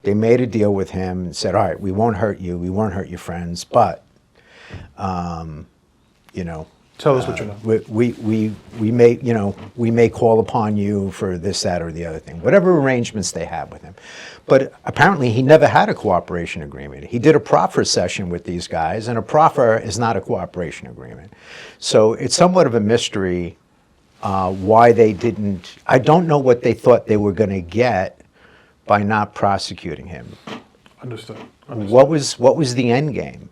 They made a deal with him and said, all right, we won't hurt you, we won't hurt your friends, but, you know, Tell us what you know. we may call upon you for this, that, or the other thing, whatever arrangements they have with him. But apparently he never had a cooperation agreement. He did a proffer session with these guys, and a proffer is not a cooperation agreement. So it's somewhat of a mystery why they didn't, I don't know what they thought they were going to get by not prosecuting him. Understood. What was the end game?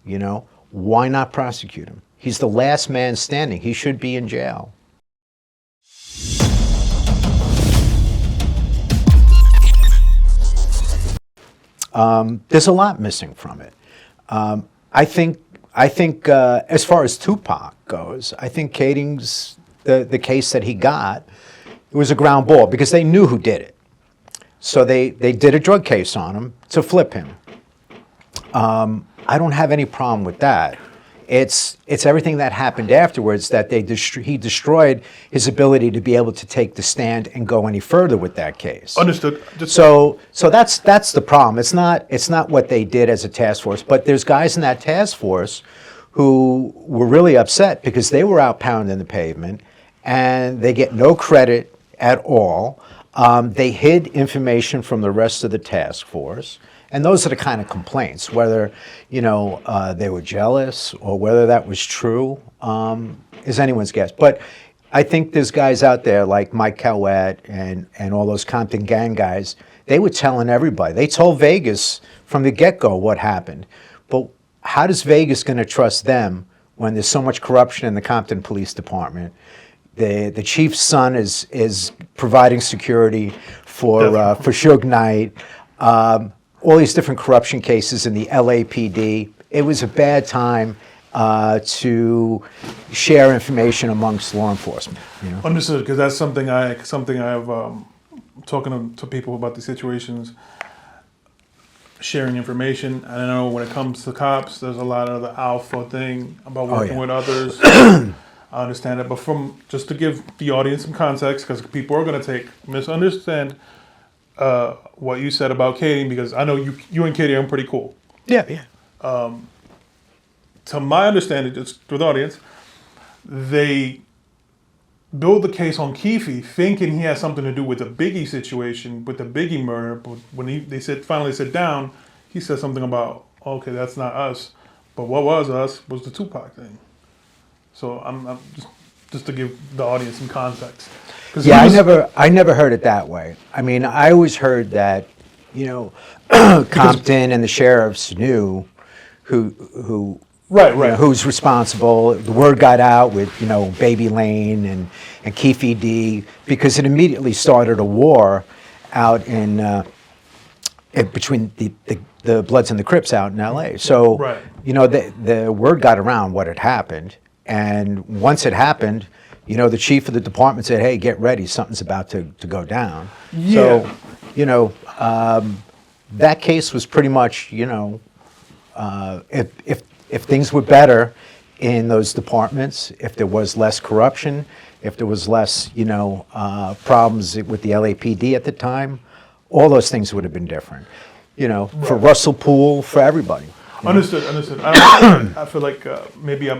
You know, why not prosecute him? He's the last man standing. He should be in jail. There's a lot missing from it. I think as far as Tupac goes, I think Kading's the case that he got, it was a ground ball because they knew who did it. So they did a drug case on him to flip him. I don't have any problem with that. It's everything that happened afterwards that he destroyed his ability to be able to take the stand and go any further with that case. Understood. So that's the problem. It's not what they did as a task force, but there's guys in that task force who were really upset because they were out pounding the pavement and they get no credit at all. They hid information from the rest of the task force. And those are the kind of complaints, whether, you know, they were jealous or whether that was true, is anyone's guess. But I think there's guys out there like Mike Cowett and all those Compton gang guys, they were telling everybody. They told Vegas from the get-go what happened. But how does Vegas going to trust them when there's so much corruption in the Compton Police Department? The chief's son is providing security for Suge Knight. All these different corruption cases in the LAPD. It was a bad time to share information amongst law enforcement. You know? Understood, because that's something I've talking to people about these situations, sharing information. I know when it comes to cops, there's a lot of the alpha thing about working with others. I understand that, but just to give the audience some context, because people are going to misunderstand what you said about Kading, because I know you and Kading are pretty cool. Yeah. To my understanding, just for the audience, they build the case on Keefe, thinking he has something to do with the Biggie situation, with the Biggie murder. But when they finally sit down, he said something about, okay, that's not us. But what was us was the Tupac thing. So I'm just to give the audience some context. Yeah, I never heard it that way. I mean, I always heard that, you know, Compton and the sheriffs knew who right. You know, who's responsible. The word got out with, you know, Baby Lane and Keffe D, because it immediately started a war out in between the Bloods and the Crips out in LA. So, you know, the word got around what had happened, and once it happened, you know, the chief of the department said, hey, get ready, something's about to go down. Yeah. So, you know, that case was pretty much, you know, if things were better in those departments, if there was less corruption, if there was less, you know, problems with the LAPD at the time, all those things would have been different, you know, for Russell Poole, for everybody. Understood. I feel like maybe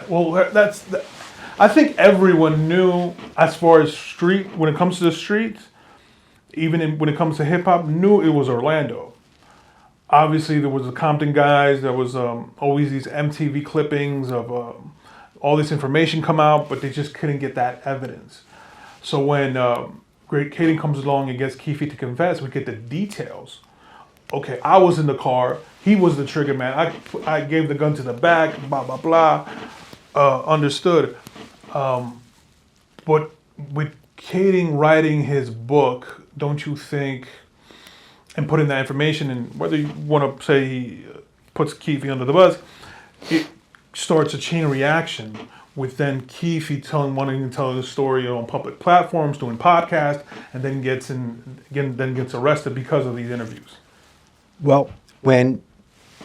well, I think everyone knew, as far as when it comes to the streets, even when it comes to hip hop, knew it was Orlando. Obviously, there was the Compton guys. There was always these MTV clippings of all this information come out, but they just couldn't get that evidence. So when Great Kading comes along and gets Keefe to confess, we get the details. Okay, I was in the car. He was the trigger man. I gave the gun to the back. Blah blah blah. Understood. But with Kading writing his book, don't you think, and putting that information in, whether you want to say he puts Keefe under the bus, it starts a chain reaction with then Keefe wanting to tell the story on public platforms, doing podcasts, and then gets arrested because of these interviews. Well, when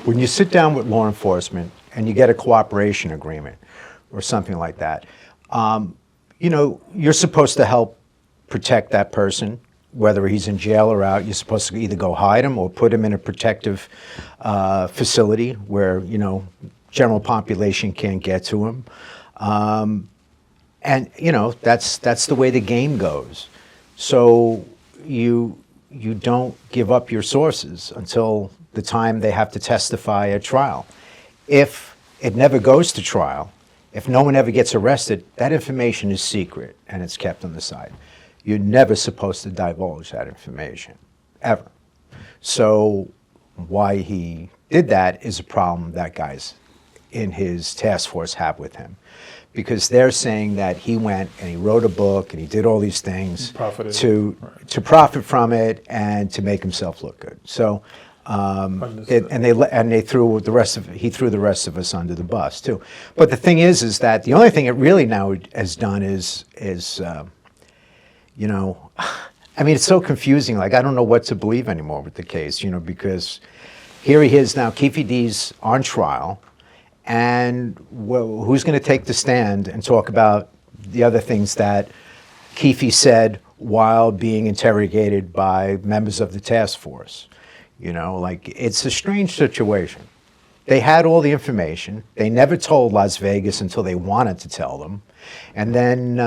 you sit down with law enforcement and you get a cooperation agreement or something like that, you know, you're supposed to help protect that person whether he's in jail or out, you're supposed to either go hide him or put him in a protective facility where, general population can't get to him. And, that's the way the game goes. So you don't give up your sources until the time they have to testify at trial. If it never goes to trial, if no one ever gets arrested, that information is secret and it's kept on the side. You're never supposed to divulge that information, ever. So why he did that is a problem that guys in his task force have with him. Because they're saying that he went and he wrote a book and he did all these things to profit from it and to make himself look good. So, he threw the rest of us under the bus too. But the thing is that the only thing it really now has done is it's so confusing. Like, I don't know what to believe anymore with the case, because here he is now, Keffe D's on trial. And who's going to take the stand and talk about the other things that Keefe said while being interrogated by members of the task force? It's a strange situation. They had all the information. They never told Las Vegas until they wanted to tell them. And then,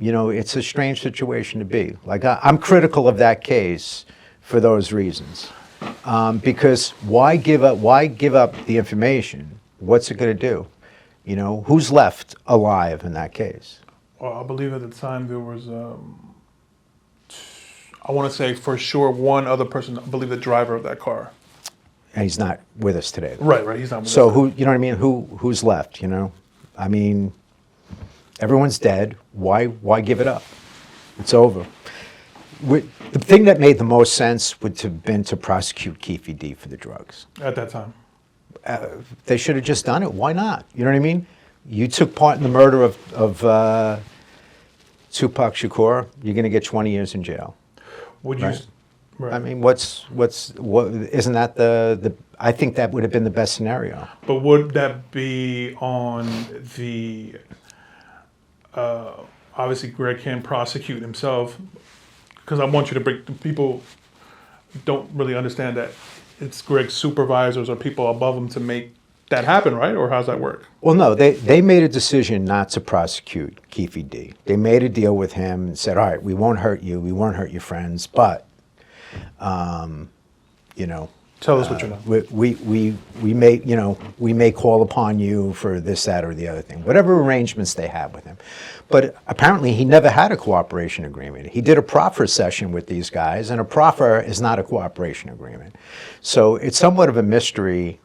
it's a strange situation to be. Like, I'm critical of that case for those reasons. Because why give up the information? What's it going to do? Who's left alive in that case? Well, I believe at the time there was, I want to say for sure one other person, I believe the driver of that car. And he's not with us today. Right, he's not with us. So who's left, everyone's dead. Why give it up? It's over. The thing that made the most sense would have been to prosecute Keffe D for the drugs. At that time. They should have just done it. Why not? You know what I mean? You took part in the murder of Tupac Shakur. You're going to get 20 years in jail. Would you? Right? Right. I mean, what? Isn't that the? I think that would have been the best scenario. But would that be on the? Obviously, Greg can prosecute himself, because I want you to break. People don't really understand that it's Greg's supervisors or people above him to make that happen, right? Or how's that work? Well, no, they made a decision not to prosecute Keffe D. They made a deal with him and said, all right, we won't hurt you, we won't hurt your friends, but, Tell us what you know. We may call upon you for this, that, or the other thing, whatever arrangements they have with him. But apparently he never had a cooperation agreement. He did a proffer session with these guys, and a proffer is not a cooperation agreement. So it's somewhat of a mystery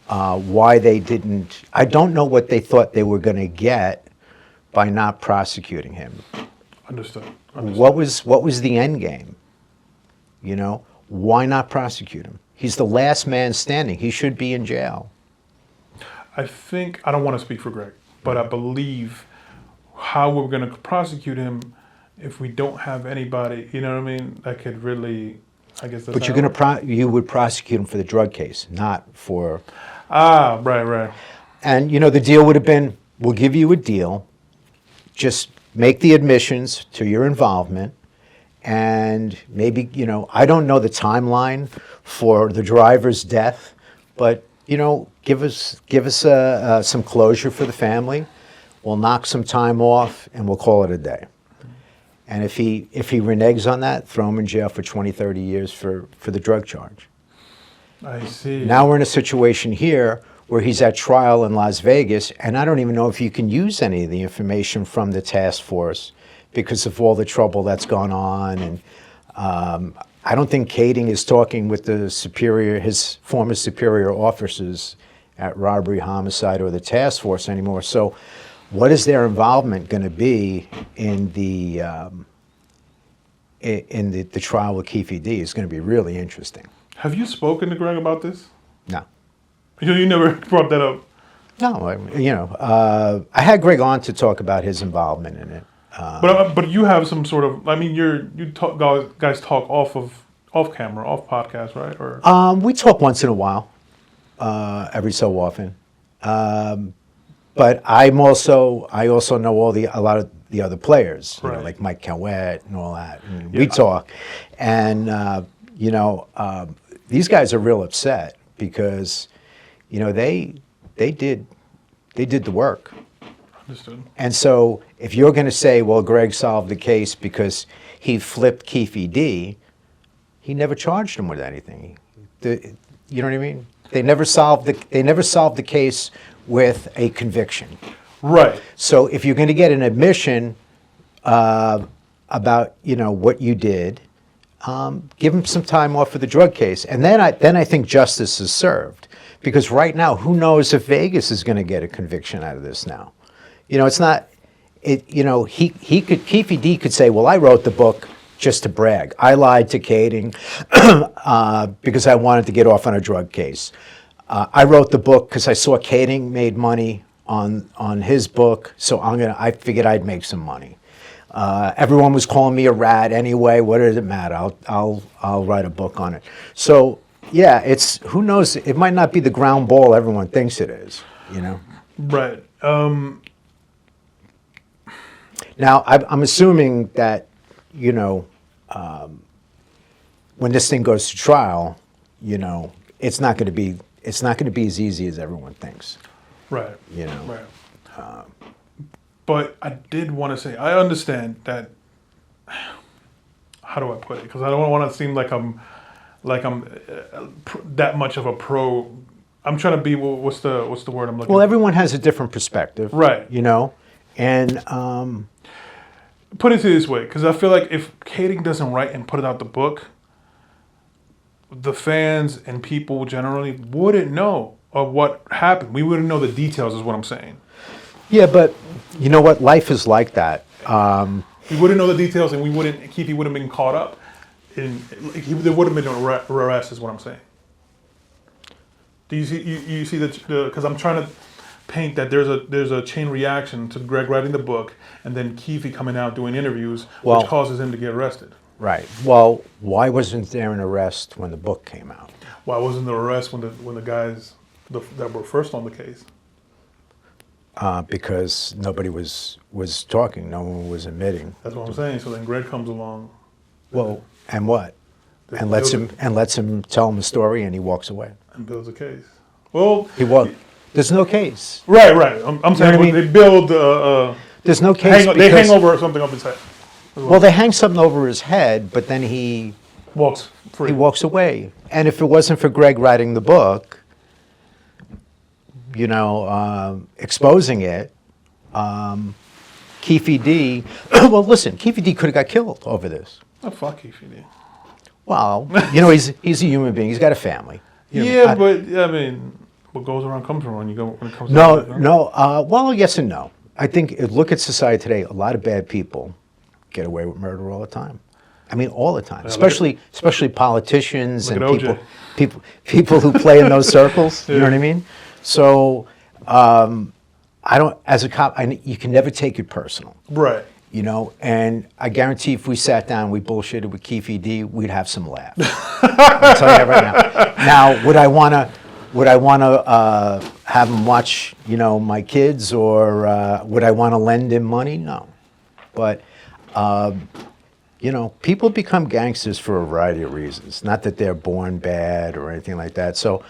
why they didn't. I don't know what they thought they were going to get by not prosecuting him. Understood. What was the end game? Why not prosecute him? He's the last man standing. He should be in jail. I don't want to speak for Greg, but I believe how we're going to prosecute him if we don't have anybody, that could really, I guess. But you would prosecute him for the drug case, not for. Right. And the deal would have been, we'll give you a deal, just make the admissions to your involvement. And maybe, I don't know the timeline for the driver's death, but, give us some closure for the family. We'll knock some time off and we'll call it a day. And if he reneges on that, throw him in jail for 20, 30 years for the drug charge. I see. Now we're in a situation here where he's at trial in Las Vegas, and I don't even know if you can use any of the information from the task force because of all the trouble that's gone on. And I don't think Kading is talking with his former superior officers at robbery, homicide, or the task force anymore. So what is their involvement going to be in the trial with Keffe D is going to be really interesting. Have you spoken to Greg about this? No. You never brought that up? No, I had Greg on to talk about his involvement in it. But you have some sort of, guys talk off camera, off podcast, right? Or we talk once in a while, every so often. But I also know a lot of the the other players, you know, Right. like Mike Cowett and all that. And we talk, and you know, these guys are real upset because, you know, they did the work. Understood. And so if you're going to say, well, Greg solved the case because he flipped Keffe D, he never charged him with anything. You know what I mean? They never solved the case with a conviction. Right. So if you're going to get an admission about, you know, what you did, give him some time off for the drug case, and then I think justice is served. Because right now, who knows if Vegas is going to get a conviction out of this now? You know, it's not. You know, Keffe D could say, well, I wrote the book just to brag. I lied to Kading because I wanted to get off on a drug case. I wrote the book because I saw Kading made money on his book, so I figured I'd make some money. Everyone was calling me a rat anyway. What does it matter? I'll write a book on it. So yeah, it's, who knows? It might not be the ground ball everyone thinks it is. You know. Right. Now I'm assuming that, you know, when this thing goes to trial, you know, it's not going to be as easy as everyone thinks. Right. You know. Right. But I did want to say, I understand that. How do I put it? Because I don't want to seem like I'm that much of a pro. I'm trying to be, what's the word I'm looking for? Well, everyone has a different perspective. Right. You know, and put it this way, because I feel like if Kading doesn't write and put it out the book, the fans and people generally wouldn't know of what happened. We wouldn't know the details, is what I'm saying. yeah, but you know what? Life is like that. We wouldn't know the details, and Keefe wouldn't have been caught up. There would have been an arrest, is what I'm saying. Do you see? You see because I'm trying to paint that there's a chain reaction to Greg writing the book, and then Keefe coming out doing interviews, which causes him to get arrested. Right. Well, why wasn't there an arrest when the book came out? Why wasn't there arrest when the guys that were first on the case? Because nobody was talking. No one was admitting. That's what I'm saying. So then Greg comes along. Well, and what? And lets him tell him the story, and he walks away. And builds a case. Well, there's no case. Right. I'm saying what I mean? they build. There's no case. They hang over something up his head. Well, they hang something over his head, but then he walks free. He walks away. And if it wasn't for Greg writing the book, you know, exposing it, Keffe D. Well, listen, Keffe D could have got killed over this. Oh, fuck Keffe D. Well, you know, he's a human being. He's got a family. But I mean, what goes around comes around. When it comes. Well, yes and no. I think look at society today. A lot of bad people get away with murder all the time. I mean, all the time. Especially politicians and people who play in those circles. You know what I mean? So, I don't. As a cop, you can never take it personal. Right. You know, and I guarantee if we sat down, we bullshitted with Keffe D, we'd have some laughs. I'll tell you that right now. Now, would I want to have him watch, you know, my kids, or would I want to lend him money? No. But, you know, people become gangsters for a variety of reasons. Not that they're born bad or anything like that. So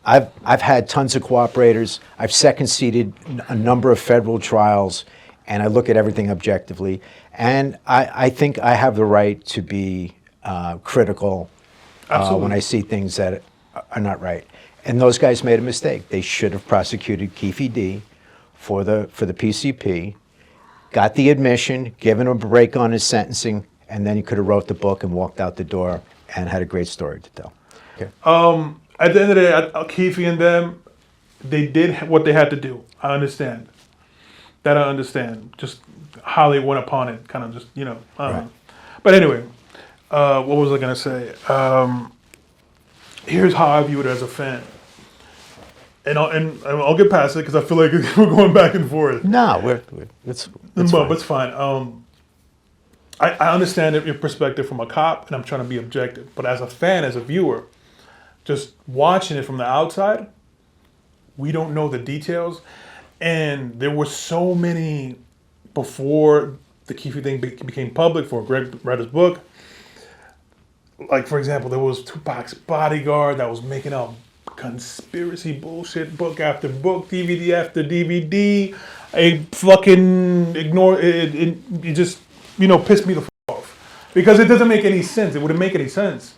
I've had tons of cooperators. I've second seated a number of federal trials, and I look at everything objectively. And I think I have the right to be critical when I see things that are not right. And those guys made a mistake. They should have prosecuted Keffe D for the PCP, got the admission, given him a break on his sentencing, and then he could have wrote the book and walked out the door and had a great story to tell. Okay. At the end of the day, Keefe and them, they did what they had to do. I understand. That I understand. Just how they went upon it, kind of just, you know. Right. But anyway, what was I going to say? Here's how I view it as a fan. And I'll get past it because I feel like we're going back and forth. No, it's fine. It's fine. I understand your perspective from a cop, and I'm trying to be objective. But as a fan, as a viewer, just watching it from the outside, we don't know the details. And there were so many before the Keefe thing became public for Greg read his book. Like, for example, there was Tupac's bodyguard that was making up conspiracy bullshit, book after book, DVD after DVD. A fucking ignore it just pissed me the off because it doesn't make any sense. It wouldn't make any sense.